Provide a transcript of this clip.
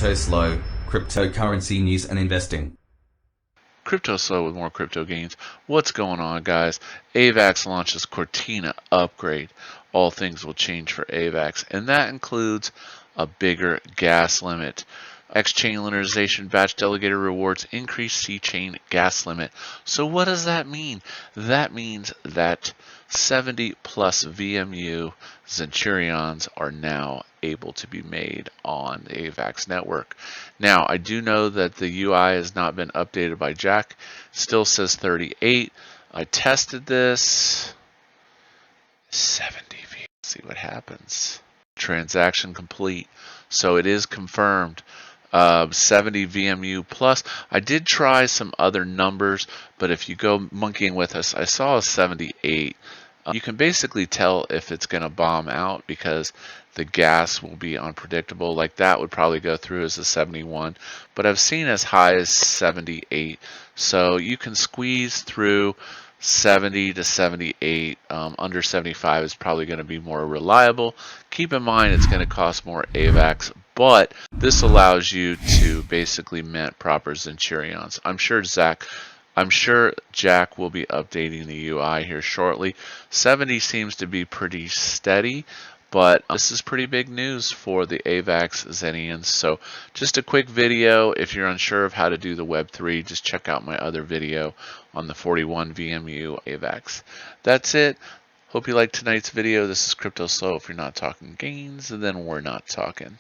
Cryptoslo, cryptocurrency news and investing. Cryptoslo with more crypto gains. What's going on, guys? Avax launches Cortina upgrade. All things will change for Avax, and that includes a bigger gas limit. X-chain linearization batch delegated rewards increase C-chain gas limit. So what does that mean? That means that 70 plus VMU Xenturions are now able to be made on the Avax network. Now, I do know that the UI has not been updated by Jack. Still says 38. I tested this. 70 V. See what happens. Transaction complete. So it is confirmed. 70 VMU plus. I did try some other numbers, but if you go monkeying with us, I saw a 78. You can basically tell if it's going to bomb out because the gas will be unpredictable. Like that would probably go through as a 71, but I've seen as high as 78. So you can squeeze through 70 to 78. Under 75 is probably going to be more reliable. Keep in mind it's going to cost more AVAX, but this allows you to basically mint proper Xenturions. I'm sure Jack will be updating the UI here shortly. 70 seems to be pretty steady, but this is pretty big news for the Avax Xenians. So just a quick video. If you're unsure of how to do the Web3, just check out my other video on the 41 VMU Avax. That's it. Hope you liked tonight's video. This is Cryptoslo. If you're not talking gains, then we're not talking.